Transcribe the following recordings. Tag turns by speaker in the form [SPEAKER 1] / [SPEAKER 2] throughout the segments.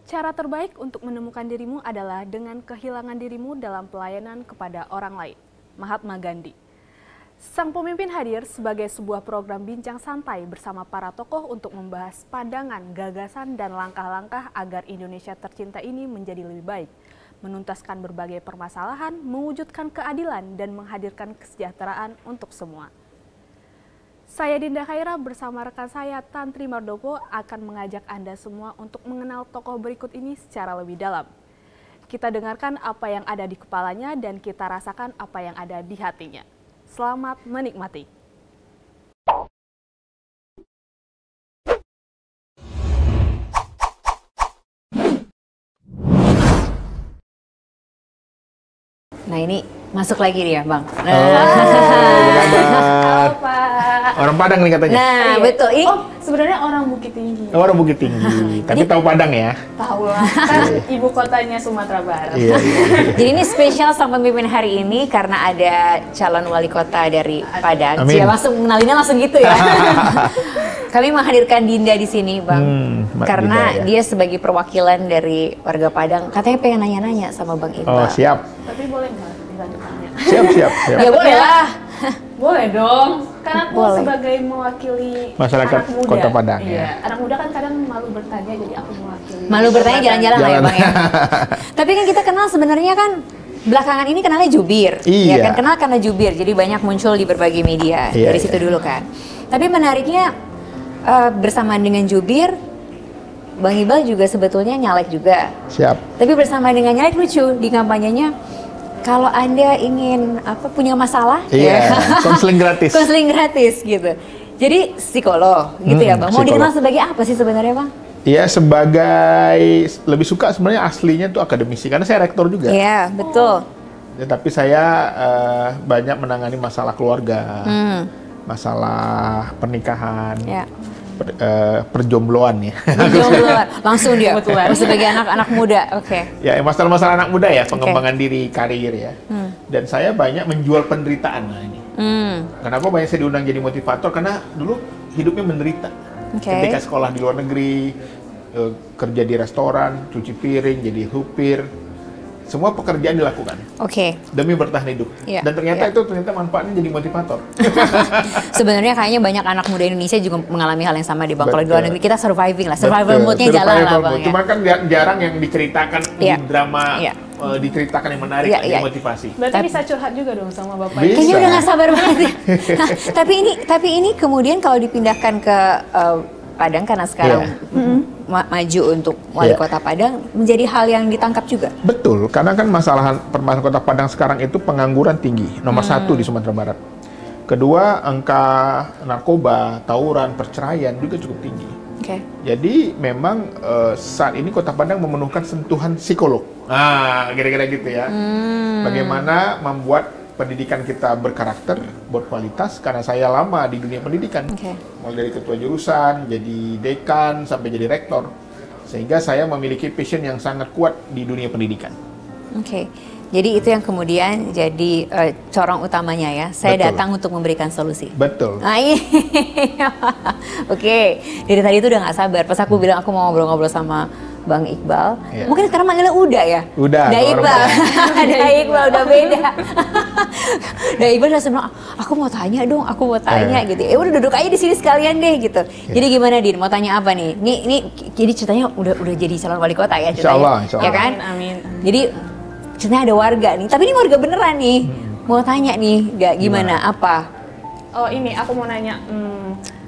[SPEAKER 1] Cara terbaik untuk menemukan dirimu adalah dengan kehilangan dirimu dalam pelayanan kepada orang lain. Mahatma Gandhi. Sang pemimpin hadir sebagai sebuah program bincang santai bersama para tokoh untuk membahas pandangan, gagasan, dan langkah-langkah agar Indonesia tercinta ini menjadi lebih baik, menuntaskan berbagai permasalahan, mewujudkan keadilan, dan menghadirkan kesejahteraan untuk semua. Saya Dinda Khaira bersama rekan saya Tantri Mardopo akan mengajak Anda semua untuk mengenal tokoh berikut ini secara lebih dalam. Kita dengarkan apa yang ada di kepalanya dan kita rasakan apa yang ada di hatinya. Selamat menikmati.
[SPEAKER 2] Nah ini masuk lagi dia Bang.
[SPEAKER 3] Halo
[SPEAKER 1] Pak.
[SPEAKER 3] Orang Padang nih katanya.
[SPEAKER 2] Nah betul. Ini
[SPEAKER 1] Sebenarnya orang Bukit Tinggi.
[SPEAKER 3] Orang Bukit Tinggi, tapi tahu Padang ya?
[SPEAKER 1] Tahu lah, kan ibu kotanya Sumatera Barat.
[SPEAKER 3] Iya.
[SPEAKER 2] Jadi ini spesial sang pemimpin hari ini karena ada calon wali kota dari Padang.
[SPEAKER 3] Amin.
[SPEAKER 2] Dia langsung mengenalinya langsung gitu ya. Kami menghadirkan Dinda di sini Bang, karena
[SPEAKER 3] Dinda, ya.
[SPEAKER 2] dia sebagai perwakilan dari warga Padang. Katanya pengen nanya-nanya sama Bang Iqbal.
[SPEAKER 3] Oh siap.
[SPEAKER 1] Tapi boleh nggak dilanjutkannya?
[SPEAKER 3] Siap.
[SPEAKER 2] Ya boleh lah.
[SPEAKER 1] Boleh dong, karena aku
[SPEAKER 2] Boleh.
[SPEAKER 1] sebagai mewakili
[SPEAKER 3] Masyarakat
[SPEAKER 1] anak muda.
[SPEAKER 3] Kota Padang,
[SPEAKER 1] Iya,
[SPEAKER 3] ya.
[SPEAKER 1] anak muda kan kadang malu bertanya, jadi aku mewakili.
[SPEAKER 2] Malu bertanya jalan-jalan lah ya
[SPEAKER 3] Jalan.
[SPEAKER 2] Bang ya. Tapi kan kita kenal sebenarnya kan belakangan ini kenalnya Jubir.
[SPEAKER 3] Iya.
[SPEAKER 2] Ya kan kenal karena Jubir. Jadi banyak muncul di berbagai media
[SPEAKER 3] Iya,
[SPEAKER 2] dari situ
[SPEAKER 3] iya.
[SPEAKER 2] dulu kan. Tapi menariknya bersamaan dengan Jubir, Bang Iqbal juga sebetulnya nyalek juga.
[SPEAKER 3] Siap.
[SPEAKER 2] Tapi bersama dengan nyalek lucu di kampanyenya. Kalau Anda ingin punya masalah,
[SPEAKER 3] Iya. Konseling gratis.
[SPEAKER 2] konseling gratis gitu. Jadi psikolog gitu ya Bang. Mau
[SPEAKER 3] psikolog.
[SPEAKER 2] dikenal sebagai apa sih sebenarnya Bang?
[SPEAKER 3] Iya, sebagai lebih suka sebenarnya aslinya tuh akademisi karena saya rektor juga.
[SPEAKER 2] Iya, betul.
[SPEAKER 3] Ya, tapi saya banyak menangani masalah keluarga, masalah pernikahan,
[SPEAKER 2] Ya.
[SPEAKER 3] perjombloan ya.
[SPEAKER 2] Jomblo, langsung dia
[SPEAKER 1] Kebetulan.
[SPEAKER 2] sebagai anak-anak muda. Oke.
[SPEAKER 3] Ya, masalah-masalah anak muda ya, pengembangan diri, karir ya.
[SPEAKER 2] Hmm.
[SPEAKER 3] Dan saya banyak menjual penderitaan lah ini. Kenapa banyak saya diundang jadi motivator? Karena dulu hidupnya menderita.
[SPEAKER 2] Oke.
[SPEAKER 3] Ketika sekolah di luar negeri, kerja di restoran, cuci piring, jadi supir, semua pekerjaan dilakukan
[SPEAKER 2] Oke.
[SPEAKER 3] demi bertahan hidup.
[SPEAKER 2] Iya,
[SPEAKER 3] Dan ternyata
[SPEAKER 2] iya.
[SPEAKER 3] itu manfaatnya jadi motivator.
[SPEAKER 2] Sebenarnya kayaknya banyak anak muda Indonesia juga mengalami hal yang sama di Bang. Kalau di luar
[SPEAKER 3] Betul.
[SPEAKER 2] negeri kita surviving lah, survival
[SPEAKER 3] Betul,
[SPEAKER 2] mode-nya jalan lah
[SPEAKER 3] survival
[SPEAKER 2] Bang
[SPEAKER 3] mode.
[SPEAKER 2] ya.
[SPEAKER 3] Cuma kan jarang yang diceritakan
[SPEAKER 2] Iya.
[SPEAKER 3] di drama,
[SPEAKER 2] Iya.
[SPEAKER 3] diceritakan yang menarik,
[SPEAKER 2] Iya,
[SPEAKER 3] yang
[SPEAKER 2] iya.
[SPEAKER 3] motivasi.
[SPEAKER 1] Berarti bisa curhat juga dong sama Bapak.
[SPEAKER 3] Bisa.
[SPEAKER 2] Kayaknya udah gak sabar banget. Nah, tapi ini kemudian kalau dipindahkan ke Padang karena sekarang maju untuk wali
[SPEAKER 3] Iya.
[SPEAKER 2] kota Padang menjadi hal yang ditangkap juga.
[SPEAKER 3] Betul, karena kan permasalahan Kota Padang sekarang itu pengangguran tinggi, nomor satu di Sumatera Barat. Kedua, angka narkoba, tawuran, perceraian juga cukup tinggi.
[SPEAKER 2] Oke.
[SPEAKER 3] Jadi memang saat ini Kota Padang memerlukan sentuhan psikolog. Nah, kira-kira gitu ya. Bagaimana membuat pendidikan kita berkarakter, berkualitas, karena saya lama di dunia pendidikan.
[SPEAKER 2] Oke.
[SPEAKER 3] Mulai dari ketua jurusan, jadi dekan, sampai jadi rektor. Sehingga saya memiliki passion yang sangat kuat di dunia pendidikan.
[SPEAKER 2] Oke. Jadi itu yang kemudian jadi corong utamanya ya. Saya
[SPEAKER 3] Betul.
[SPEAKER 2] datang untuk memberikan solusi.
[SPEAKER 3] Betul.
[SPEAKER 2] Nah, iya. Oke, dari tadi itu udah nggak sabar. Pas aku bilang aku mau ngobrol-ngobrol sama Bang Iqbal,
[SPEAKER 3] Iya.
[SPEAKER 2] mungkin sekarang manggilnya udah ya?
[SPEAKER 3] Udah,
[SPEAKER 2] Udah
[SPEAKER 3] kalau
[SPEAKER 2] Iqbal.
[SPEAKER 3] orang
[SPEAKER 2] Udah Iqbal, udah beda. Udah Iqbal udah bilang, aku mau tanya dong, aku mau tanya gitu. Udah duduk aja di sini sekalian deh gitu. Jadi gimana Din? Mau tanya apa nih? Ini jadi ceritanya udah jadi calon wali kota ya ceritanya?
[SPEAKER 3] Insya Allah.
[SPEAKER 2] Ya kan?
[SPEAKER 1] Amin.
[SPEAKER 2] Jadi ceritanya ada warga nih, tapi ini warga beneran nih. Mau tanya nih, gimana? Apa?
[SPEAKER 1] Oh ini aku mau nanya.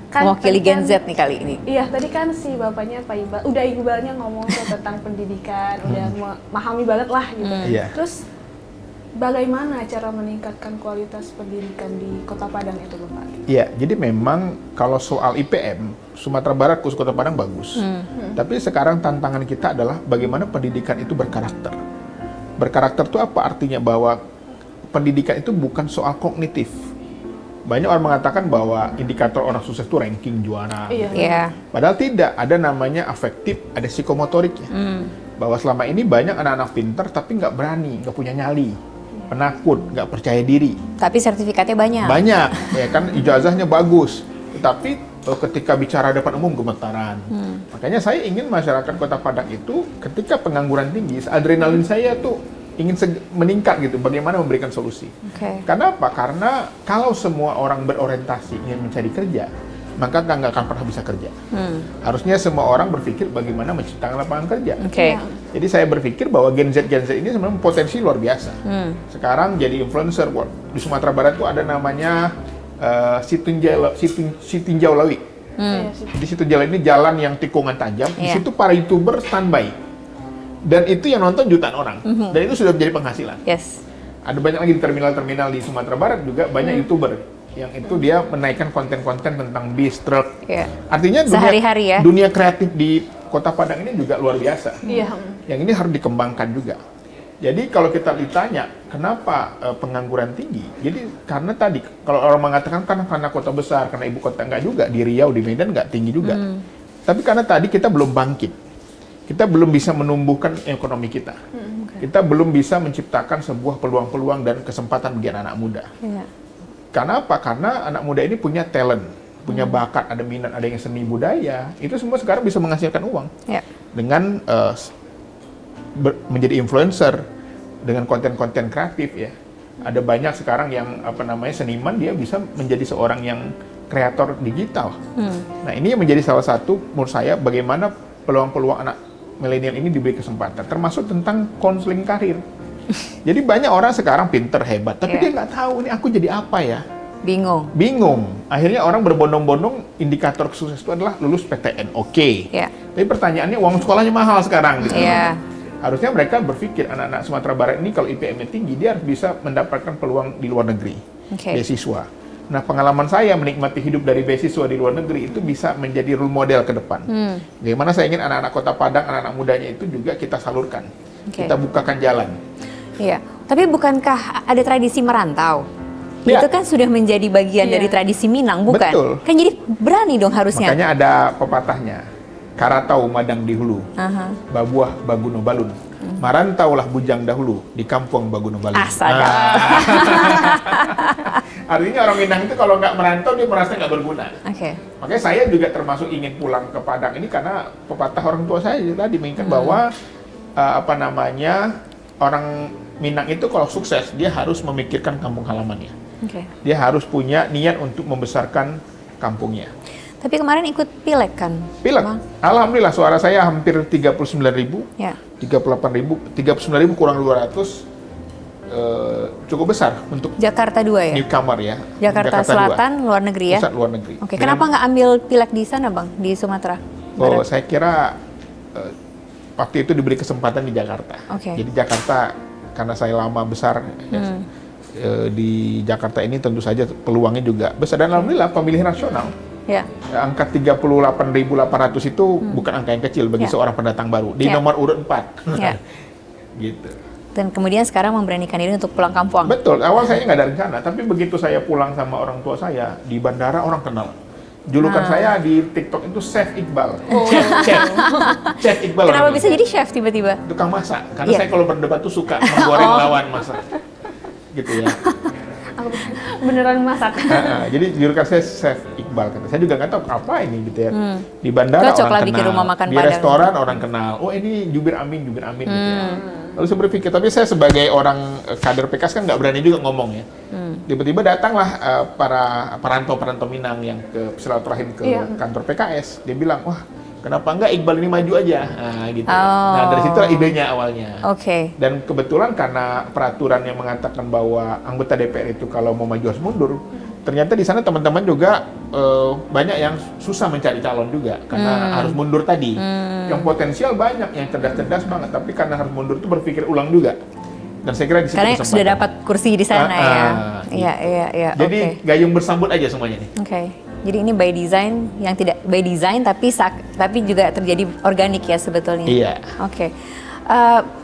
[SPEAKER 1] Kan
[SPEAKER 2] Mewakili
[SPEAKER 1] tadi
[SPEAKER 2] Gen
[SPEAKER 1] kan-
[SPEAKER 2] Z nih kali ini.
[SPEAKER 1] Iya, tadi kan si bapaknya Pak Iqbal, Iqbalnya ngomong tuh tentang pendidikan, udah memahami banget lah gitu.
[SPEAKER 3] Iya.
[SPEAKER 1] Terus bagaimana cara meningkatkan kualitas pendidikan di Kota Padang itu, Bapak?
[SPEAKER 3] Iya, jadi memang kalau soal IPM, Sumatera Barat khusus Kota Padang bagus. Tapi sekarang tantangan kita adalah bagaimana pendidikan itu berkarakter. Berkarakter itu apa artinya? Bahwa pendidikan itu bukan soal kognitif. Banyak orang mengatakan bahwa indikator orang sukses itu ranking juara.
[SPEAKER 1] Iya.
[SPEAKER 2] Iya.
[SPEAKER 3] Padahal tidak, ada namanya afektif, ada psikomotoriknya. Bahwa selama ini banyak anak-anak pintar tapi nggak berani, nggak punya nyali, penakut, nggak percaya diri.
[SPEAKER 2] Tapi sertifikatnya banyak.
[SPEAKER 3] Banyak, ya kan ijazahnya bagus, tetapi ketika bicara depan umum gemetaran. Makanya saya ingin masyarakat Kota Padang itu ketika pengangguran tinggi, adrenalin saya tuh ingin meningkat gitu, bagaimana memberikan solusi. Karena apa? Karena kalau semua orang berorientasi ingin mencari kerja, maka nggak akan pernah bisa kerja. Harusnya semua orang berpikir bagaimana menciptakan lapangan kerja. Jadi saya berpikir bahwa Gen Z ini sebenarnya potensi luar biasa. Sekarang jadi influencer. Di Sumatera Barat tuh ada namanya Sitinjau Lawi. Di Sitinjau ini jalan yang tikungan tajam. Di situ para YouTuber standby. Dan itu yang nonton jutaan orang. Dan itu sudah menjadi penghasilan. Ada banyak lagi di terminal-terminal di Sumatera Barat juga banyak YouTuber yang itu dia menaikkan konten-konten tentang bis, truk. Artinya dunia kreatif di Kota Padang ini juga luar biasa. Yang ini harus dikembangkan juga. Jadi kalau kita ditanya kenapa pengangguran tinggi, jadi karena tadi kalau orang mengatakan karena kota besar, karena ibu kota, enggak juga, di Riau, di Medan enggak tinggi juga. Tapi karena tadi kita belum bangkit, kita belum bisa menumbuhkan ekonomi kita, kita belum bisa menciptakan sebuah peluang-peluang dan kesempatan bagi anak muda. Karena apa? Karena anak muda ini punya talent, punya bakat, ada minat, ada yang seni budaya, itu semua sekarang bisa menghasilkan uang dengan menjadi influencer dengan konten-konten kreatif ya. Ada banyak sekarang yang seniman, dia bisa menjadi seorang yang kreator digital. Nah, ini yang menjadi salah satu menurut saya bagaimana peluang-peluang anak milenial ini diberi kesempatan, termasuk tentang konseling karir. Jadi banyak orang sekarang pinter, hebat, tapi dia nggak tahu ini aku jadi apa ya. Bingung. Akhirnya orang berbondong-bondong, indikator sukses itu adalah lulus PTN. Tapi pertanyaannya uang sekolahnya mahal sekarang gitu. Harusnya mereka berpikir anak-anak Sumatera Barat ini kalau IPM-nya tinggi, dia harus bisa mendapatkan peluang di luar negeri, beasiswa. Nah, pengalaman saya menikmati hidup dari beasiswa di luar negeri itu bisa menjadi role model ke depan. Bagaimana saya ingin anak-anak Kota Padang, anak-anak mudanya itu juga kita salurkan, kita bukakan jalan.
[SPEAKER 2] Tapi bukankah ada tradisi merantau? Itu kan sudah menjadi bagian dari tradisi Minang, bukan?
[SPEAKER 3] Betul.
[SPEAKER 2] Kan jadi berani dong harusnya.
[SPEAKER 3] Makanya ada pepatahnya. Karatau madang di hulu, babuah baguno balun. Marantaulah bujang dahulu di kampung Baguno Balun. Artinya orang Minang itu kalau nggak merantau dia merasa nggak berguna. Makanya saya juga termasuk ingin pulang ke Padang ini karena pepatah orang tua saya tadi mengingatkan bahwa orang Minang itu kalau sukses dia harus memikirkan kampung halamannya. Dia harus punya niat untuk membesarkan kampungnya.
[SPEAKER 2] Tapi kemarin ikut pileg kan?
[SPEAKER 3] Pileg. Alhamdulillah suara saya hampir 39.000. 39.000 kurang 200. Cukup besar untuk
[SPEAKER 2] Jakarta 2 ya?
[SPEAKER 3] Newcomer ya.
[SPEAKER 2] Jakarta Selatan, 2. Luar negeri ya?
[SPEAKER 3] Pusat luar negeri.
[SPEAKER 2] Kenapa nggak ambil pileg di sana Bang? Di Sumatera Barat?
[SPEAKER 3] Saya kira waktu itu diberi kesempatan di Jakarta. Jadi Jakarta, karena saya lama besar di Jakarta ini tentu saja peluangnya juga besar. Dan alhamdulillah pemilihan nasional. Angka 38.800 itu bukan angka yang kecil bagi seorang pendatang baru di nomor urut 4. Gitu.
[SPEAKER 2] Dan kemudian sekarang memberanikan diri untuk pulang kampung.
[SPEAKER 3] Betul, awal saya nggak ada rencana, tapi begitu saya pulang sama orang tua saya, di bandara orang kenal. Julukan saya di TikTok itu Chef Iqbal. Chef Iqbal.
[SPEAKER 2] Kenapa bisa jadi chef tiba-tiba?
[SPEAKER 3] Tukang masak, karena saya kalau berdebat tuh suka menggoreng lawan masak. Gitu ya.
[SPEAKER 1] Beneran masak.
[SPEAKER 3] Jadi julukan saya Chef Iqbal. Saya juga nggak tahu apa ini gitu ya. Di bandara
[SPEAKER 2] cocok
[SPEAKER 3] orang
[SPEAKER 2] bikin
[SPEAKER 3] kenal,
[SPEAKER 2] rumah makan
[SPEAKER 3] di
[SPEAKER 2] Padang.
[SPEAKER 3] Restoran orang kenal. Oh ini Jubir Amin gitu ya. Lalu saya berpikir, tapi saya sebagai orang kader PKS kan nggak berani juga ngomong ya. Tiba-tiba datanglah para perantau Minang yang ke silaturahim ke kantor PKS. Dia bilang, wah kenapa nggak Iqbal ini maju aja? Nah gitu. Nah dari situlah idenya awalnya. Dan kebetulan karena peraturan yang mengatakan bahwa anggota DPR itu kalau mau maju harus mundur, ternyata di sana teman-teman juga banyak yang susah mencari calon juga karena harus mundur tadi. Yang potensial banyak, yang cerdas-cerdas banget, tapi karena harus mundur itu berpikir ulang juga. Dan saya kira di situ
[SPEAKER 2] karena sudah dapat kursi di sana ya. Iya.
[SPEAKER 3] Jadi gayung bersambut aja semuanya nih.
[SPEAKER 2] Jadi ini by design, yang tidak by design tapi juga terjadi organik ya sebetulnya.
[SPEAKER 3] Iya.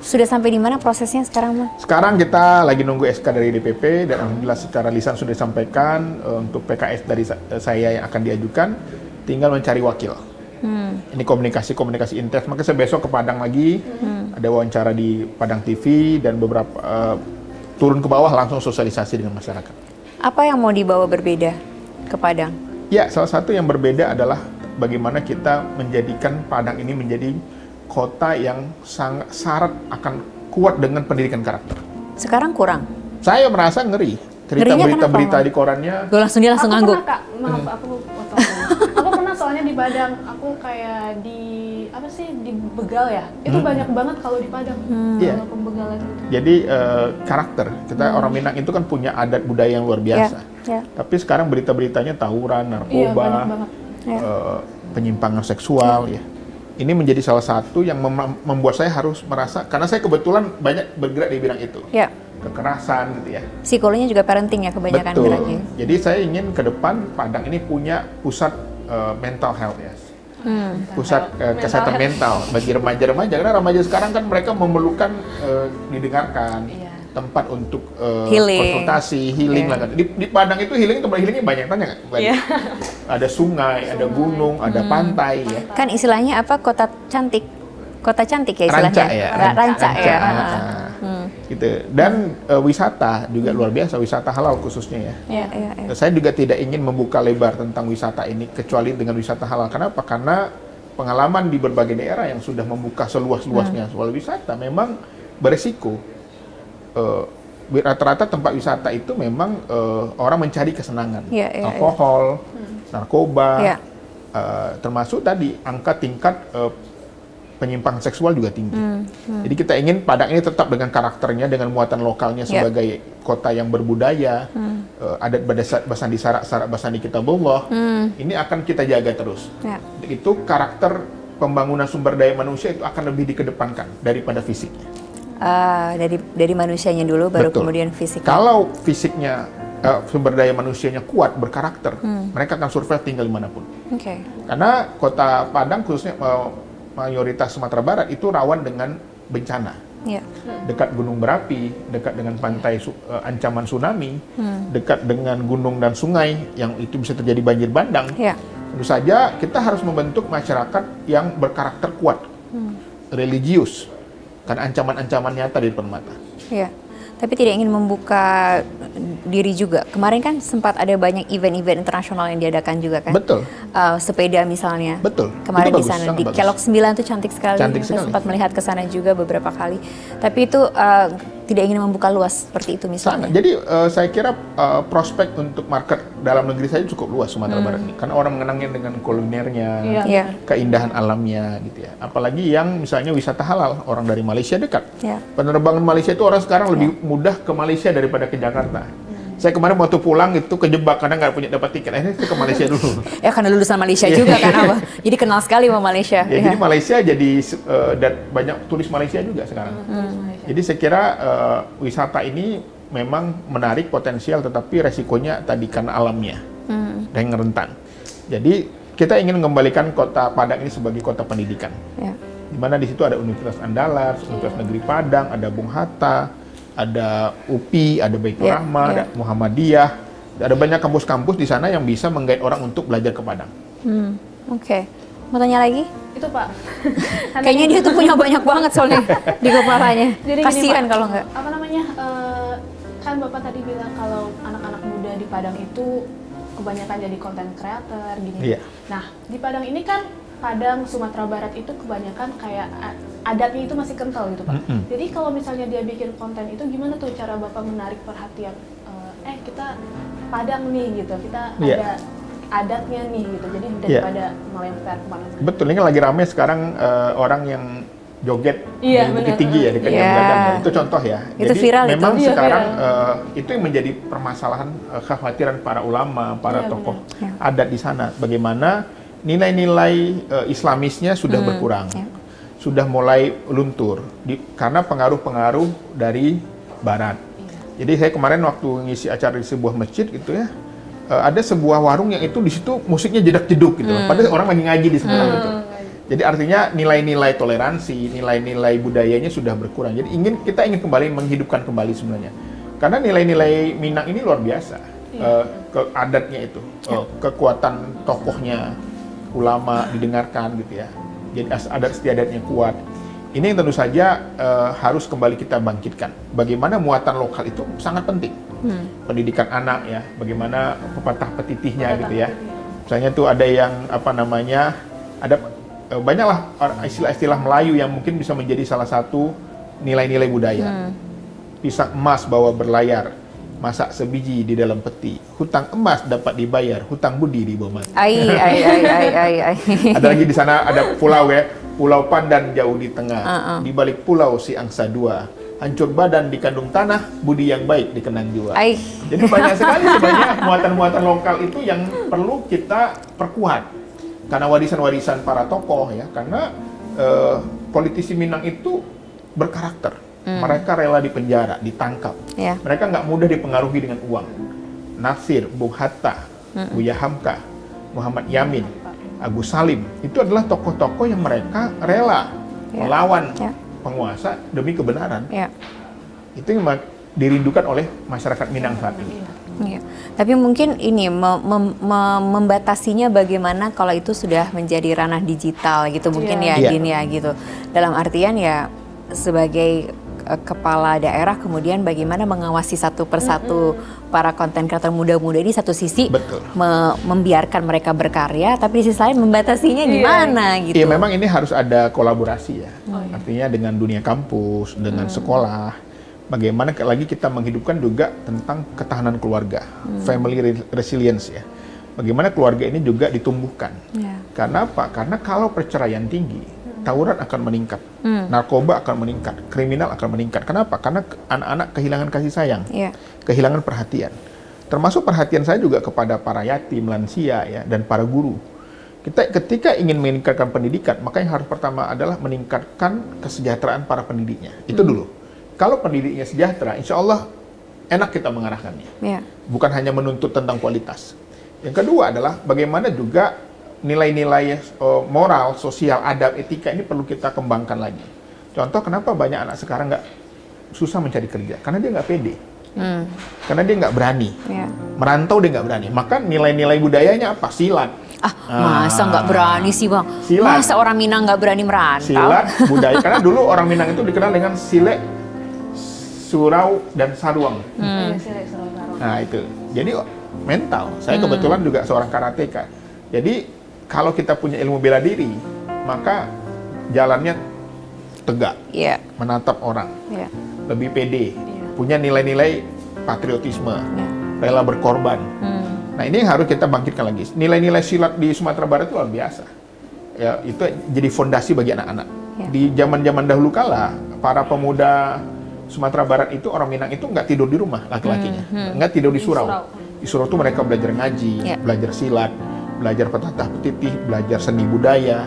[SPEAKER 2] Sudah sampai di mana prosesnya sekarang, Bang?
[SPEAKER 3] Sekarang kita lagi nunggu SK dari DPP dan alhamdulillah secara lisan sudah disampaikan untuk PKS dari saya yang akan diajukan, tinggal mencari wakil. Ini komunikasi intens. Maka saya besok ke Padang lagi, ada wawancara di Padang TV dan beberapa turun ke bawah langsung sosialisasi dengan masyarakat.
[SPEAKER 2] Apa yang mau dibawa berbeda ke Padang?
[SPEAKER 3] Ya, salah satu yang berbeda adalah bagaimana kita menjadikan Padang ini menjadi kota yang sangat syarat akan kuat dengan pendidikan karakter.
[SPEAKER 2] Sekarang kurang.
[SPEAKER 3] Saya merasa ngeri. Cerita berita-berita di korannya.
[SPEAKER 2] Gue langsung ngangguk.
[SPEAKER 1] Pernah, Kak, maaf aku potong. Aku pernah soalnya di Padang, aku kayak di di Begal ya. Itu banyak banget kalau di Padang. Kalau pembegalan gitu.
[SPEAKER 3] Jadi karakter kita orang Minang itu kan punya adat budaya yang luar biasa. Tapi sekarang berita-beritanya tawuran, narkoba, penyimpangan seksual ya. Ini menjadi salah satu yang membuat saya harus merasa, karena saya kebetulan banyak bergerak di bidang itu. Kekerasan gitu ya.
[SPEAKER 2] Psikologinya juga parenting ya kebanyakan geraknya.
[SPEAKER 3] Jadi saya ingin ke depan Padang ini punya pusat mental health ya. Pusat kesehatan mental bagi remaja-remaja, karena remaja sekarang kan mereka memerlukan didengarkan, tempat untuk konsultasi, healing lah kan. Di Padang itu tempat healingnya banyak, tanya nggak? Ada sungai, ada gunung, ada pantai ya.
[SPEAKER 2] Kan istilahnya apa, kota cantik ya istilahnya. Ranca ya.
[SPEAKER 3] Gitu. Dan wisata juga luar biasa, wisata halal khususnya ya. Saya juga tidak ingin membuka lebar tentang wisata ini kecuali dengan wisata halal. Kenapa? Karena pengalaman di berbagai daerah yang sudah membuka seluas-luasnya soal wisata memang beresiko. Rata-rata tempat wisata itu memang orang mencari kesenangan, alkohol, narkoba, termasuk tadi angka tingkat penyimpangan seksual juga tinggi. Jadi kita ingin Padang ini tetap dengan karakternya, dengan muatan lokalnya sebagai kota yang berbudaya, adat basandi sarak basandi kitabullah. Ini akan kita jaga terus. Itu karakter pembangunan sumber daya manusia itu akan lebih dikedepankan daripada fisiknya.
[SPEAKER 2] Dari manusianya dulu, baru kemudian fisiknya.
[SPEAKER 3] Kalau fisiknya sumber daya manusianya kuat, berkarakter, mereka akan survive tinggal dimanapun. Karena kota Padang khususnya mayoritas Sumatera Barat itu rawan dengan bencana. Dekat gunung berapi, dekat dengan pantai ancaman tsunami, dekat dengan gunung dan sungai yang itu bisa terjadi banjir bandang. Tentu saja kita harus membentuk masyarakat yang berkarakter kuat, religius, karena ancaman-ancaman nyata di depan mata.
[SPEAKER 2] Tapi tidak ingin membuka diri juga. Kemarin kan sempat ada banyak event-event internasional yang diadakan juga kan.
[SPEAKER 3] Betul.
[SPEAKER 2] Sepeda misalnya.
[SPEAKER 3] Betul.
[SPEAKER 2] Kemarin
[SPEAKER 3] itu
[SPEAKER 2] di sana di
[SPEAKER 3] bagus.
[SPEAKER 2] Kelok 9 itu cantik sekali. Saya sempat melihat ke sana juga beberapa kali. Tapi itu tidak ingin membuka luas seperti itu misalnya.
[SPEAKER 3] Jadi saya kira prospek untuk market dalam negeri saya cukup luas Sumatera Barat ini. Karena orang mengenangnya dengan kulinernya, keindahan alamnya gitu ya. Apalagi yang misalnya wisata halal, orang dari Malaysia dekat. Penerbangan Malaysia itu orang sekarang lebih mudah ke Malaysia daripada ke Jakarta. Saya kemarin waktu pulang itu kejebak karena nggak punya dapat tiket. Akhirnya saya ke Malaysia dulu.
[SPEAKER 2] Karena lulusan Malaysia juga kan apa? Jadi kenal sekali sama Malaysia.
[SPEAKER 3] Jadi Malaysia jadi dan banyak turis Malaysia juga sekarang. Jadi saya kira wisata ini memang menarik, potensial, tetapi resikonya tadi karena alamnya dan rentan. Jadi kita ingin mengembalikan kota Padang ini sebagai kota pendidikan. Di mana di situ ada Universitas Andalas, Universitas Negeri Padang, ada Bung Hatta, ada UPI, ada Baitur Rahmah, ada Muhammadiyah, ada banyak kampus-kampus di sana yang bisa menggait orang untuk belajar ke Padang.
[SPEAKER 2] Mau tanya lagi?
[SPEAKER 1] Itu Pak.
[SPEAKER 2] Kayaknya dia tuh punya banyak banget soalnya di kepalanya. Kasihan kalau nggak.
[SPEAKER 1] Apa namanya? Kan Bapak tadi bilang kalau anak-anak muda di Padang itu kebanyakan jadi content creator gini. Nah, di Padang ini kan Padang, Sumatera Barat itu kebanyakan kayak adatnya itu masih kental gitu Pak. Jadi kalau misalnya dia bikin konten itu gimana tuh cara Bapak menarik perhatian? Kita Padang nih gitu, kita ada adatnya nih gitu. Jadi daripada melempar kemana-mana.
[SPEAKER 3] Betul, ini kan lagi rame sekarang orang yang joget di Bukit Tinggi ya dekat Jam Gadang. Itu contoh ya.
[SPEAKER 2] Itu
[SPEAKER 3] jadi
[SPEAKER 2] viral
[SPEAKER 3] memang
[SPEAKER 2] itu.
[SPEAKER 3] Sekarang itu yang menjadi permasalahan kekhawatiran para ulama, para tokoh adat di sana. Bagaimana nilai-nilai Islamisnya sudah berkurang, sudah mulai luntur karena pengaruh-pengaruh dari Barat. Jadi saya kemarin waktu ngisi acara di sebuah masjid gitu ya, ada sebuah warung yang itu di situ musiknya jedak-jeduk gitu, padahal orang lagi ngaji di sebelah gitu. Jadi artinya nilai-nilai toleransi, nilai-nilai budayanya sudah berkurang. Jadi kita ingin kembali menghidupkan kembali sebenarnya, karena nilai-nilai Minang ini luar biasa, adatnya itu, kekuatan tokohnya. Ulama didengarkan gitu ya, jadi adat istiadatnya kuat. Ini yang tentu saja harus kembali kita bangkitkan. Bagaimana muatan lokal itu sangat penting. Pendidikan anak ya, bagaimana pepatah petitihnya gitu ya. Misalnya tuh ada yang ada banyaklah istilah-istilah Melayu yang mungkin bisa menjadi salah satu nilai-nilai budaya. Pisang emas bawa berlayar, masak sebiji di dalam peti, hutang emas dapat dibayar, hutang budi dibawa mati. Ada lagi di sana ada pulau ya, Pulau Pandan jauh di tengah, di balik pulau si angsa dua, hancur badan dikandung tanah, budi yang baik dikenang jiwa. Jadi banyak sekali sebenarnya muatan-muatan lokal itu yang perlu kita perkuat. Karena warisan-warisan para tokoh ya, karena politisi Minang itu berkarakter. Mereka rela dipenjara, ditangkap. Mereka nggak mudah dipengaruhi dengan uang. Nasir, Bung Hatta, Buya Hamka, Muhammad Yamin, Agus Salim, itu adalah tokoh-tokoh yang mereka rela melawan penguasa demi kebenaran. Itu yang dirindukan oleh masyarakat Minang saat ini.
[SPEAKER 2] Tapi mungkin ini membatasinya bagaimana kalau itu sudah menjadi ranah digital gitu mungkin ya Din ya gitu. Dalam artian ya sebagai kepala daerah kemudian bagaimana mengawasi satu persatu para konten kreator muda-muda ini, satu sisi membiarkan mereka berkarya tapi di sisi lain membatasinya gimana gitu.
[SPEAKER 3] Iya, memang ini harus ada kolaborasi ya. Artinya dengan dunia kampus, dengan sekolah. Bagaimana lagi kita menghidupkan juga tentang ketahanan keluarga, family resilience ya. Bagaimana keluarga ini juga ditumbuhkan. Karena apa? Karena kalau perceraian tinggi, tawuran akan meningkat, narkoba akan meningkat, kriminal akan meningkat. Kenapa? Karena anak-anak kehilangan kasih sayang, kehilangan perhatian. Termasuk perhatian saya juga kepada para yatim, lansia ya, dan para guru. Kita ketika ingin meningkatkan pendidikan, maka yang harus pertama adalah meningkatkan kesejahteraan para pendidiknya. Itu dulu. Kalau pendidiknya sejahtera, insya Allah enak kita mengarahkannya. Bukan hanya menuntut tentang kualitas. Yang kedua adalah bagaimana juga nilai-nilai moral, sosial, adab, etika ini perlu kita kembangkan lagi. Contoh kenapa banyak anak sekarang nggak susah mencari kerja? Karena dia nggak pede. Karena dia nggak berani. Merantau dia nggak berani. Maka nilai-nilai budayanya apa? Silat.
[SPEAKER 2] Masa nggak berani sih Bang?
[SPEAKER 3] Silat.
[SPEAKER 2] Masa orang Minang nggak berani merantau?
[SPEAKER 3] Silat, budaya. Karena dulu orang Minang itu dikenal dengan silek, surau, dan saruang. Nah itu. Jadi mental. Saya kebetulan juga seorang karateka. Jadi kalau kita punya ilmu bela diri, maka jalannya tegak, menatap orang, lebih pede, punya nilai-nilai patriotisme, rela berkorban. Nah ini yang harus kita bangkitkan lagi. Nilai-nilai silat di Sumatera Barat itu luar biasa. Ya, itu jadi fondasi bagi anak-anak. Di zaman-zaman dahulu kala, para pemuda Sumatera Barat itu, orang Minang itu nggak tidur di rumah laki-lakinya, nggak tidur di surau. Di surau itu mereka belajar ngaji, belajar silat, belajar petatah petitih, belajar seni budaya.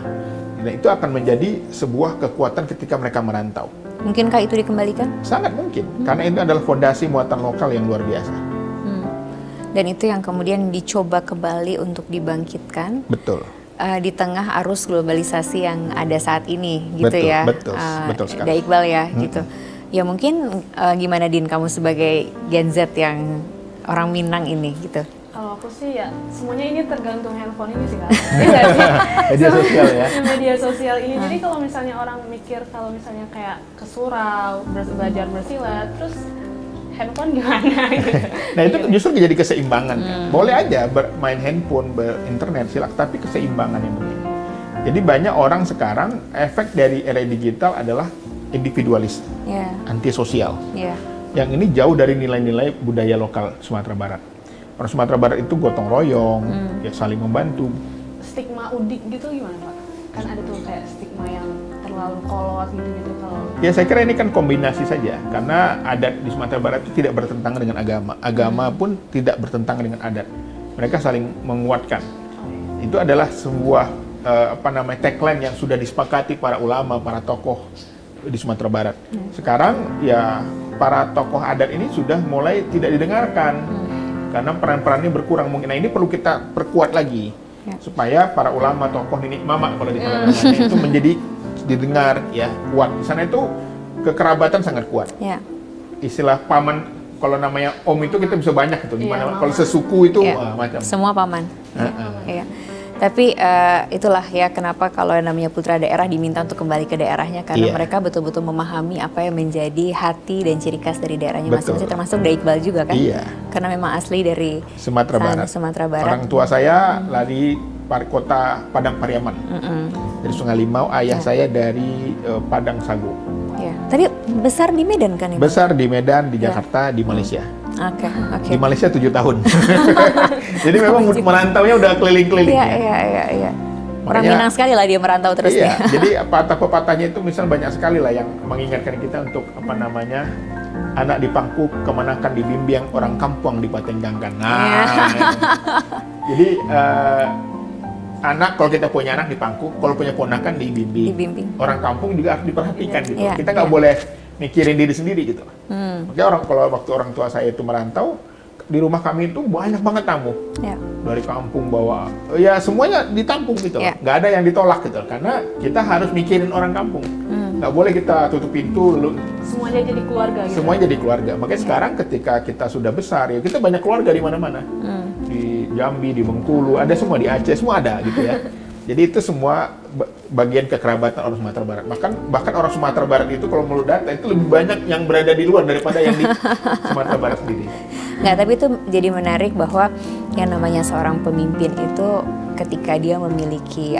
[SPEAKER 3] Nah, itu akan menjadi sebuah kekuatan ketika mereka merantau.
[SPEAKER 2] Mungkinkah itu dikembalikan?
[SPEAKER 3] Sangat mungkin, karena itu adalah fondasi muatan lokal yang luar biasa.
[SPEAKER 2] Dan itu yang kemudian dicoba kembali untuk dibangkitkan.
[SPEAKER 3] Betul.
[SPEAKER 2] Di tengah arus globalisasi yang ada saat ini, gitu
[SPEAKER 3] betul,
[SPEAKER 2] ya.
[SPEAKER 3] Betul sekali.
[SPEAKER 2] Da Iqbal ya, gitu. Ya mungkin gimana Din, kamu sebagai Gen Z yang orang Minang ini, gitu.
[SPEAKER 1] Kalau aku sih ya semuanya ini tergantung handphone ini sih Kak.
[SPEAKER 3] Media sosial ya.
[SPEAKER 1] Media sosial ini. Jadi kalau misalnya orang mikir kalau misalnya kayak ke surau, belajar bersilat, terus handphone gimana gitu.
[SPEAKER 3] Nah itu justru jadi keseimbangan kan. Boleh aja bermain handphone, berinternet, silak, tapi keseimbangan yang penting. Jadi banyak orang sekarang efek dari era digital adalah individualis, antisosial. Yang ini jauh dari nilai-nilai budaya lokal Sumatera Barat. Orang Sumatera Barat itu gotong royong, ya saling membantu.
[SPEAKER 1] Stigma udik gitu gimana Pak? Kan ada tuh kayak stigma yang terlalu kolot gitu-gitu kalau.
[SPEAKER 3] Ya saya kira ini kan kombinasi saja, karena adat di Sumatera Barat itu tidak bertentangan dengan agama. Agama pun tidak bertentangan dengan adat. Mereka saling menguatkan. Itu adalah sebuah tagline yang sudah disepakati para ulama, para tokoh di Sumatera Barat. Sekarang ya para tokoh adat ini sudah mulai tidak didengarkan karena peran-perannya berkurang mungkin. Nah ini perlu kita perkuat lagi supaya para ulama, tokoh, nenek mama kalau di namanya itu menjadi didengar ya, kuat. Di sana itu kekerabatan sangat kuat. Istilah paman, kalau namanya om itu kita bisa banyak itu. Gimana kalau sesuku itu macam.
[SPEAKER 2] Semua paman. Tapi itulah ya kenapa kalau yang namanya putra daerah diminta untuk kembali ke daerahnya karena mereka betul-betul memahami apa yang menjadi hati dan ciri khas dari daerahnya masing-masing, termasuk dari Iqbal juga kan?
[SPEAKER 3] Iya.
[SPEAKER 2] Karena memang asli dari
[SPEAKER 3] Sumatera Barat. Orang tua saya dari kota Padang Pariaman, dari Sungai Limau. Ayah saya dari Padang Sago.
[SPEAKER 2] Ya. Tapi besar di Medan kan? Ibu?
[SPEAKER 3] Besar di Medan, di Jakarta, di Malaysia.
[SPEAKER 2] Oke.
[SPEAKER 3] Di Malaysia 7 tahun. Jadi memang merantaunya udah keliling-keliling.
[SPEAKER 2] Iya. Orang Minang sekali lah dia merantau terus.
[SPEAKER 3] Iya. Jadi patah-pepatahnya itu misal banyak sekali lah yang mengingatkan kita untuk anak di pangku kemanakan dibimbing orang kampung di Patenggangan. Jadi anak kalau kita punya anak di pangku, kalau punya ponakan dibimbing. Orang kampung juga harus diperhatikan gitu. Kita nggak boleh mikirin diri sendiri gitu. Makanya kalau waktu orang tua saya itu merantau, di rumah kami itu banyak banget tamu. Dari kampung bawa, ya semuanya ditampung gitu. Nggak ada yang ditolak gitu. Karena kita harus mikirin orang kampung. Nggak boleh kita tutup pintu.
[SPEAKER 1] Semuanya jadi keluarga gitu.
[SPEAKER 3] Semuanya jadi keluarga. Makanya sekarang ketika kita sudah besar, ya kita banyak keluarga di mana-mana. Di Jambi, di Bengkulu, ada semua, di Aceh, semua ada gitu ya. Jadi itu semua bagian kekerabatan orang Sumatera Barat. Bahkan orang Sumatera Barat itu kalau menurut data itu lebih banyak yang berada di luar daripada yang di Sumatera Barat sendiri.
[SPEAKER 2] Nggak, tapi itu jadi menarik bahwa yang namanya seorang pemimpin itu ketika dia memiliki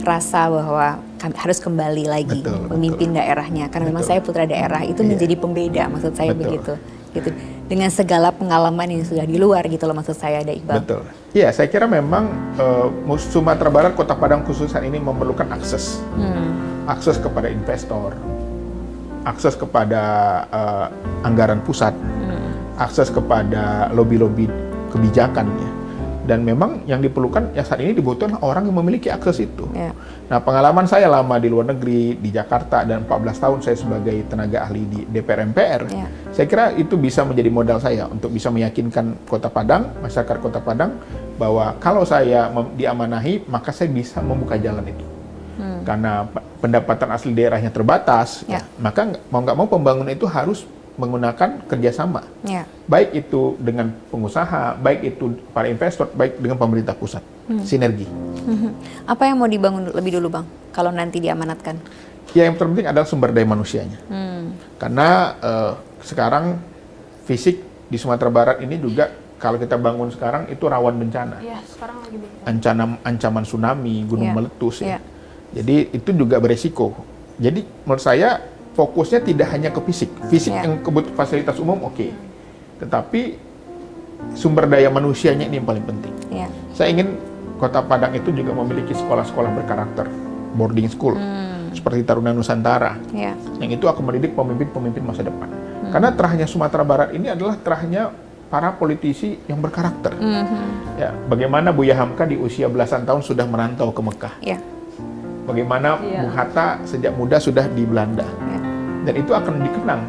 [SPEAKER 2] rasa bahwa harus kembali lagi memimpin daerahnya. Karena memang saya putra daerah itu menjadi pembeda, maksud saya begitu. Gitu. Dengan segala pengalaman yang sudah di luar gitu loh, maksud saya ada Iqbal.
[SPEAKER 3] Betul. Iya, saya kira memang Sumatera Barat, Kota Padang khususan ini memerlukan akses. Akses kepada investor, akses kepada anggaran pusat, akses kepada lobi-lobi kebijakan ya. Dan memang yang diperlukan ya saat ini dibutuhkan orang yang memiliki akses itu. Nah, pengalaman saya lama di luar negeri, di Jakarta, dan 14 tahun saya sebagai tenaga ahli di DPR MPR, saya kira itu bisa menjadi modal saya untuk bisa meyakinkan Kota Padang, masyarakat Kota Padang, bahwa kalau saya diamanahi, maka saya bisa membuka jalan itu. Karena pendapatan asli daerahnya terbatas, maka mau nggak mau pembangunan itu harus menggunakan kerjasama, baik itu dengan pengusaha, baik itu para investor, baik dengan pemerintah pusat, sinergi.
[SPEAKER 2] Apa yang mau dibangun lebih dulu Bang, kalau nanti diamanatkan?
[SPEAKER 3] Ya, yang terpenting adalah sumber daya manusianya. Karena sekarang fisik di Sumatera Barat ini juga kalau kita bangun sekarang itu rawan bencana.
[SPEAKER 1] Iya, sekarang lagi bencana.
[SPEAKER 3] Ancaman tsunami, gunung meletus. Jadi itu juga beresiko. Jadi menurut saya fokusnya tidak hanya ke fisik yang kebutuhan fasilitas umum tetapi sumber daya manusianya ini yang paling penting. Saya ingin Kota Padang itu juga memiliki sekolah-sekolah berkarakter, boarding school, seperti Taruna Nusantara, yang itu akan mendidik pemimpin-pemimpin masa depan. Karena terahnya Sumatera Barat ini adalah terahnya para politisi yang berkarakter. Ya, bagaimana Buya Hamka di usia belasan tahun sudah merantau ke Mekah. Bagaimana Bung Hatta sejak muda sudah di Belanda. Dan itu akan dikenang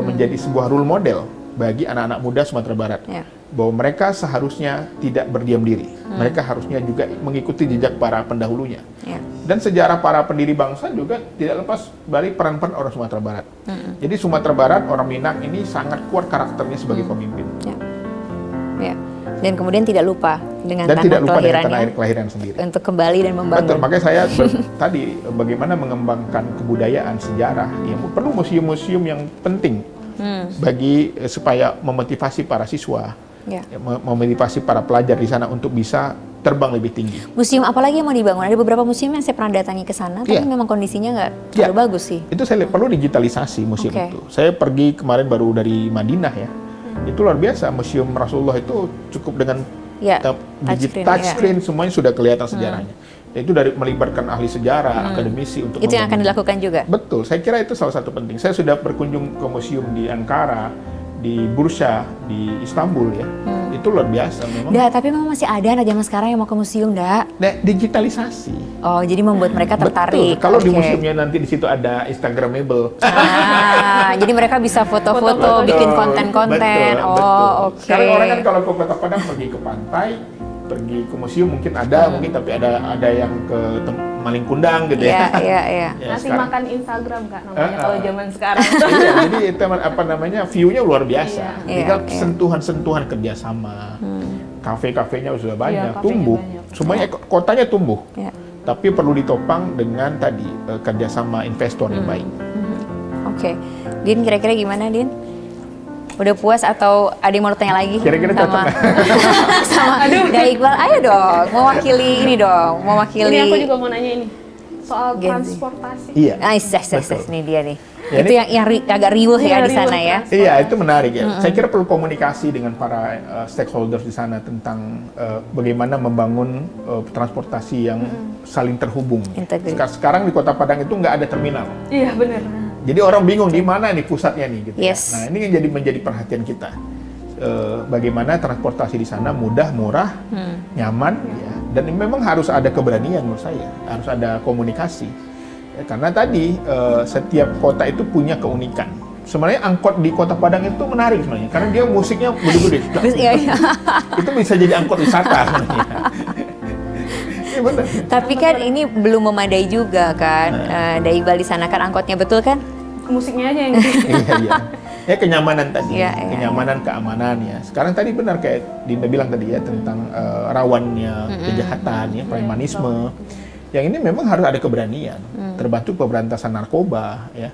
[SPEAKER 3] menjadi sebuah role model bagi anak-anak muda Sumatera Barat. Bahwa mereka seharusnya tidak berdiam diri. Mereka harusnya juga mengikuti jejak para pendahulunya. Dan sejarah para pendiri bangsa juga tidak lepas dari peran-peran orang Sumatera Barat. Jadi Sumatera Barat, orang Minang ini sangat kuat karakternya sebagai pemimpin.
[SPEAKER 2] Dan kemudian tidak lupa dengan
[SPEAKER 3] tanah kelahiran sendiri.
[SPEAKER 2] Untuk kembali dan membangun.
[SPEAKER 3] Betul, makanya saya tadi bagaimana mengembangkan kebudayaan sejarah. Yang perlu museum-museum yang penting bagi supaya memotivasi para siswa, memotivasi para pelajar di sana untuk bisa terbang lebih tinggi.
[SPEAKER 2] Museum apa lagi yang mau dibangun? Ada beberapa museum yang saya pernah datangi ke sana, tapi memang kondisinya nggak terlalu bagus sih.
[SPEAKER 3] Itu saya lihat perlu digitalisasi museum itu. Saya pergi kemarin baru dari Madinah ya. Itu luar biasa, museum Rasulullah itu cukup dengan touchscreen semuanya sudah kelihatan sejarahnya. Itu dari melibatkan ahli sejarah, akademisi untuk
[SPEAKER 2] itu yang akan dilakukan juga.
[SPEAKER 3] Betul, saya kira itu salah satu penting. Saya sudah berkunjung ke museum di Ankara, di Bursa, di Istanbul ya. Itu luar biasa memang.
[SPEAKER 2] Tapi memang masih ada anak zaman sekarang yang mau ke museum,
[SPEAKER 3] digitalisasi.
[SPEAKER 2] Oh, jadi membuat mereka tertarik.
[SPEAKER 3] Betul. Kalau di museumnya nanti di situ ada Instagramable.
[SPEAKER 2] Jadi mereka bisa foto-foto, bikin konten-konten.
[SPEAKER 3] Sekarang orang kan kalau ke Kota Padang pergi ke pantai, pergi ke museum mungkin tapi ada yang ke maling kundang gitu ya.
[SPEAKER 1] Nasi makan Instagram Kak namanya kalau zaman sekarang.
[SPEAKER 3] Jadi itu view-nya luar biasa. Tinggal sentuhan-sentuhan kerjasama. kafe-kafenya sudah banyak,
[SPEAKER 1] kafenya
[SPEAKER 3] tumbuh,
[SPEAKER 1] banyak.
[SPEAKER 3] semuanya kotanya tumbuh.
[SPEAKER 2] Ya.
[SPEAKER 3] Tapi perlu ditopang dengan tadi kerjasama investor yang baik.
[SPEAKER 2] Oke. Din, kira-kira gimana, Din? Udah puas atau ada yang mau tanya lagi?
[SPEAKER 3] Kira-kira cocok
[SPEAKER 2] sama,
[SPEAKER 3] nggak?
[SPEAKER 2] sama Dai Iqbal? Ayo dong, mewakili ini dong, mewakili.
[SPEAKER 1] Ini aku juga mau nanya ini soal
[SPEAKER 2] Gen Z.
[SPEAKER 1] transportasi.
[SPEAKER 3] Iya.
[SPEAKER 2] Nice,
[SPEAKER 3] Betul.
[SPEAKER 2] ini dia nih.
[SPEAKER 3] Ya,
[SPEAKER 2] Itu yang agak riuh ya
[SPEAKER 1] Iya,
[SPEAKER 2] di sana
[SPEAKER 1] riuh
[SPEAKER 2] ya.
[SPEAKER 3] Iya, itu menarik ya. Saya kira perlu komunikasi dengan para stakeholders di sana tentang bagaimana membangun transportasi yang saling terhubung.
[SPEAKER 2] Integrate.
[SPEAKER 3] Sekarang di Kota Padang itu nggak ada terminal.
[SPEAKER 1] Iya benar.
[SPEAKER 3] Jadi orang bingung di mana nih pusatnya nih gitu.
[SPEAKER 2] Yes.
[SPEAKER 3] Ya. Nah, ini yang menjadi perhatian kita. Bagaimana transportasi di sana mudah, murah, nyaman ya. Dan memang harus ada keberanian menurut saya. Harus ada komunikasi. Ya, karena tadi setiap kota itu punya keunikan. Sebenarnya angkot di Kota Padang itu menarik sebenarnya karena dia musiknya gede-gede.
[SPEAKER 2] Iya, iya.
[SPEAKER 3] Itu bisa jadi angkot wisata sebenarnya. Iya benar.
[SPEAKER 2] Tapi kan ini belum memadai juga kan. Dai Iqbal di sana kan angkotnya, betul kan?
[SPEAKER 1] Musiknya aja yang
[SPEAKER 3] Iya. Ya kenyamanan tadi,
[SPEAKER 2] Iya, iya,
[SPEAKER 3] kenyamanan, keamanan ya. Sekarang tadi benar kayak Dinda bilang tadi ya tentang rawannya kejahatan ya, premanisme. Yang ini memang harus ada keberanian, terbantu pemberantasan narkoba ya.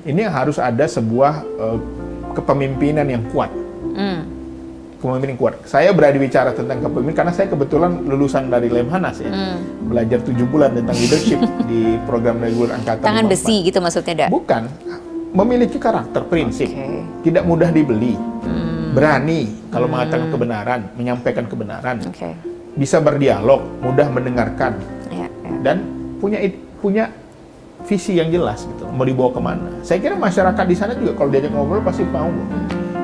[SPEAKER 3] Ini harus ada sebuah kepemimpinan yang kuat. Kepemimpinan yang kuat. Saya berani bicara tentang kepemimpinan karena saya kebetulan lulusan dari Lemhanas ya. Belajar 7 bulan tentang leadership di program reguler angkatan
[SPEAKER 2] Tangan
[SPEAKER 3] 54.
[SPEAKER 2] besi gitu maksudnya, Dak?
[SPEAKER 3] Bukan, memiliki karakter, prinsip,
[SPEAKER 2] Oke.
[SPEAKER 3] tidak mudah dibeli, berani kalau mengatakan kebenaran, menyampaikan kebenaran,
[SPEAKER 2] Oke.
[SPEAKER 3] bisa berdialog, mudah mendengarkan,
[SPEAKER 2] Ya, ya.
[SPEAKER 3] dan punya visi yang jelas gitu, mau dibawa kemana. Saya kira masyarakat di sana juga kalau diajak ngobrol pasti mau.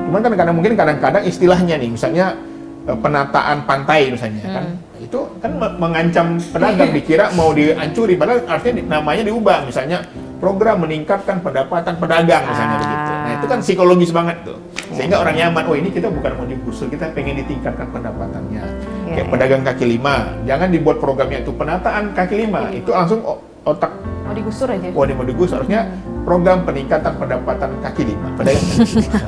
[SPEAKER 3] Cuman kan kadang-kadang istilahnya nih, misalnya penataan pantai misalnya kan, itu kan mengancam pedagang, dikira mau dihancuri, padahal artinya namanya diubah, misalnya program meningkatkan pendapatan pedagang misalnya begitu. Nah itu kan psikologis banget tuh, sehingga orang nyaman. Oh ini kita bukan mau digusur, kita pengen ditingkatkan pendapatannya. Kayak pedagang kaki lima, jangan dibuat programnya itu penataan kaki lima, itu langsung otak.
[SPEAKER 1] mau digusur aja.
[SPEAKER 3] Oh, mau digusur, harusnya program peningkatan pendapatan kaki lima, pedagang kaki lima.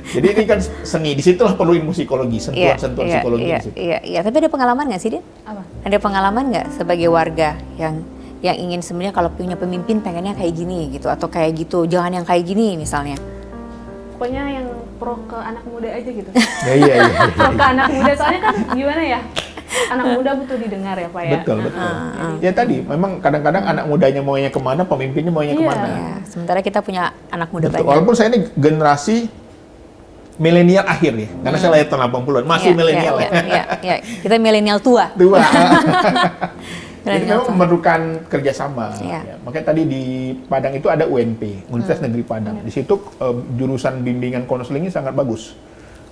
[SPEAKER 3] Jadi ini kan seni, disitulah perlu ilmu psikologi, sentuhan-sentuhan psikologi di situ.
[SPEAKER 2] Iya. Tapi ada pengalaman nggak sih, Din?
[SPEAKER 1] Apa?
[SPEAKER 2] Ada pengalaman nggak sebagai warga yang ingin sebenarnya kalau punya pemimpin pengennya kayak gini gitu, atau kayak gitu, jangan yang kayak gini misalnya?
[SPEAKER 1] Pokoknya yang pro ke anak muda aja gitu.
[SPEAKER 3] Iya.
[SPEAKER 1] Pro ke anak muda, soalnya kan gimana ya? Anak muda butuh didengar ya Pak ya.
[SPEAKER 3] Betul. Ya tadi, memang kadang-kadang anak mudanya maunya kemana, pemimpinnya maunya kemana.
[SPEAKER 2] Ya, sementara kita punya anak muda
[SPEAKER 3] Betul.
[SPEAKER 2] banyak.
[SPEAKER 3] Walaupun saya ini generasi milenial akhir ya, karena saya lahir tahun 80-an, masih milenial ya.
[SPEAKER 2] Iya. Kita milenial tua.
[SPEAKER 3] Dua. Jadi
[SPEAKER 2] Milenial
[SPEAKER 3] memang
[SPEAKER 2] tua.
[SPEAKER 3] memerlukan kerjasama.
[SPEAKER 2] Iya.
[SPEAKER 3] Ya. Makanya tadi di Padang itu ada UNP, Universitas Negeri Padang. Di situ jurusan bimbingan konselingnya sangat bagus.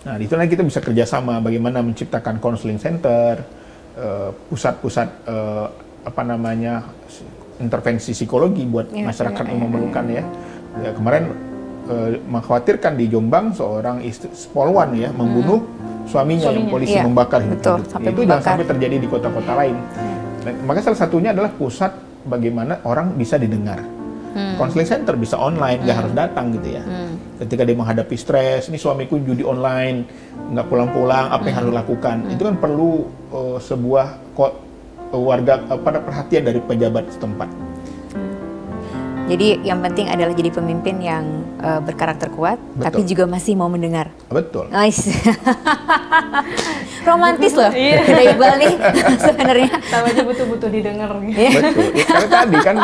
[SPEAKER 3] Nah, di sana kita bisa kerjasama bagaimana menciptakan konseling center, pusat-pusat intervensi psikologi buat masyarakat yang memerlukan ya. Kemarin mengkhawatirkan di Jombang seorang istri polwan ya membunuh suaminya yang polisi
[SPEAKER 2] Iya,
[SPEAKER 3] membakar
[SPEAKER 2] betul,
[SPEAKER 3] hidup.
[SPEAKER 2] sampai
[SPEAKER 3] Itu jangan
[SPEAKER 2] membakar.
[SPEAKER 3] sampai terjadi di kota-kota lain. Nah, maka salah satunya adalah pusat bagaimana orang bisa didengar. Counseling center bisa online, nggak harus datang gitu ya. Ketika dia menghadapi stres, ini suamiku judi online, nggak pulang-pulang, apa yang harus lakukan? Itu kan perlu sebuah warga perhatian dari pejabat setempat.
[SPEAKER 2] Jadi yang penting adalah jadi pemimpin yang berkarakter kuat,
[SPEAKER 3] Betul.
[SPEAKER 2] tapi juga masih mau mendengar.
[SPEAKER 3] Betul.
[SPEAKER 2] Nice. Romantis loh.
[SPEAKER 1] Iya.
[SPEAKER 2] Dai Iqbal nih sebenarnya.
[SPEAKER 1] Sama aja butuh denger gitu.
[SPEAKER 3] Betul. Ya, karena tadi kan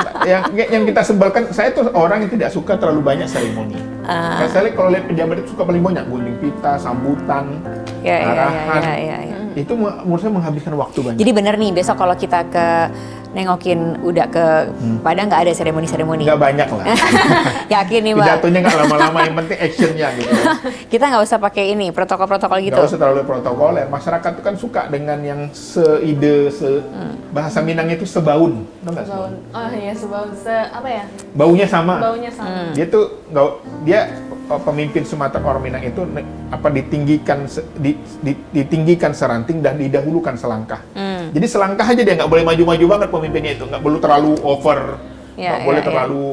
[SPEAKER 3] yang kita sebalkan, saya tuh orang yang tidak suka terlalu banyak seremoni. Kayak saya kalau lihat pejabat itu suka paling banyak gunting pita, sambutan, arahan.
[SPEAKER 2] Ya.
[SPEAKER 3] Itu menurut saya menghabiskan waktu banyak.
[SPEAKER 2] Jadi bener nih, besok kalau kita nengokin udah ke Padang nggak ada seremoni-seremoni.
[SPEAKER 3] Nggak banyak lah.
[SPEAKER 2] Yakin nih, Mbak.
[SPEAKER 3] Pidatonya nggak lama-lama, yang penting actionnya gitu.
[SPEAKER 2] Kita nggak usah pakai ini protokol-protokol gitu.
[SPEAKER 3] Nggak usah terlalu protokoler. Masyarakat itu kan suka dengan yang seide, bahasa Minangnya itu sebaun. Tahu nggak
[SPEAKER 1] Sebaun. Oh iya, sebaun. Apa ya?
[SPEAKER 3] Baunya sama.
[SPEAKER 1] Baunya sama.
[SPEAKER 3] Dia tuh pemimpin Sumatera orang Minang itu ditinggikan seranting dan didahulukan selangkah. Jadi selangkah aja dia nggak boleh maju-maju banget pemimpinnya itu, nggak perlu terlalu over, nggak boleh terlalu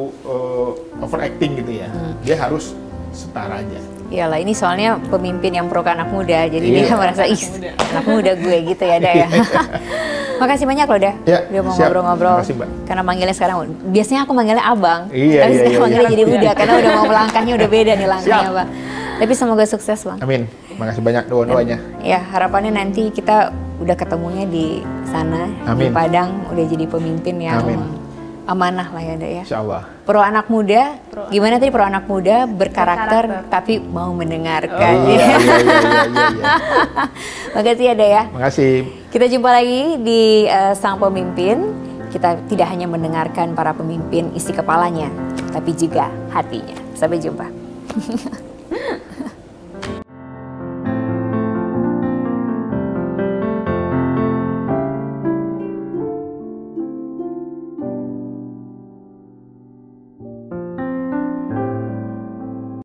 [SPEAKER 3] overacting gitu ya. Dia harus setara aja.
[SPEAKER 2] Iyalah, ini soalnya pemimpin yang pro ke anak muda, jadi
[SPEAKER 3] Iya.
[SPEAKER 2] dia merasa anak muda gue gitu ya, Da ya. Makasih banyak loh, Da.
[SPEAKER 3] Ya,
[SPEAKER 2] Udah mau
[SPEAKER 3] siap.
[SPEAKER 2] ngobrol-ngobrol.
[SPEAKER 3] Makasih, Mbak.
[SPEAKER 2] Karena manggilnya sekarang, biasanya aku manggilnya abang.
[SPEAKER 3] Iya,
[SPEAKER 2] tapi
[SPEAKER 3] iya,
[SPEAKER 2] sekarang
[SPEAKER 3] iya,
[SPEAKER 2] manggilnya
[SPEAKER 3] iya.
[SPEAKER 2] jadi udah, karena udah mau melangkahnya udah beda nih langkahnya,
[SPEAKER 3] Siap.
[SPEAKER 2] Bang. Tapi semoga sukses, Bang.
[SPEAKER 3] Amin. Makasih banyak doa-doanya.
[SPEAKER 2] Ya, harapannya nanti kita udah ketemunya di sana, di
[SPEAKER 3] Amin.
[SPEAKER 2] Padang, udah jadi pemimpin yang
[SPEAKER 3] Amin.
[SPEAKER 2] amanah lah ya, Da ya.
[SPEAKER 3] Insya Allah.
[SPEAKER 2] Pro anak muda, gimana tadi pro anak muda berkarakter tapi mau mendengarkan.
[SPEAKER 3] Iya, iya, iya, iya, iya.
[SPEAKER 2] Makasih ya, Da ya.
[SPEAKER 3] Makasih.
[SPEAKER 2] Kita jumpa lagi di Sang Pemimpin. Kita tidak hanya mendengarkan para pemimpin isi kepalanya, tapi juga hatinya. Sampai jumpa.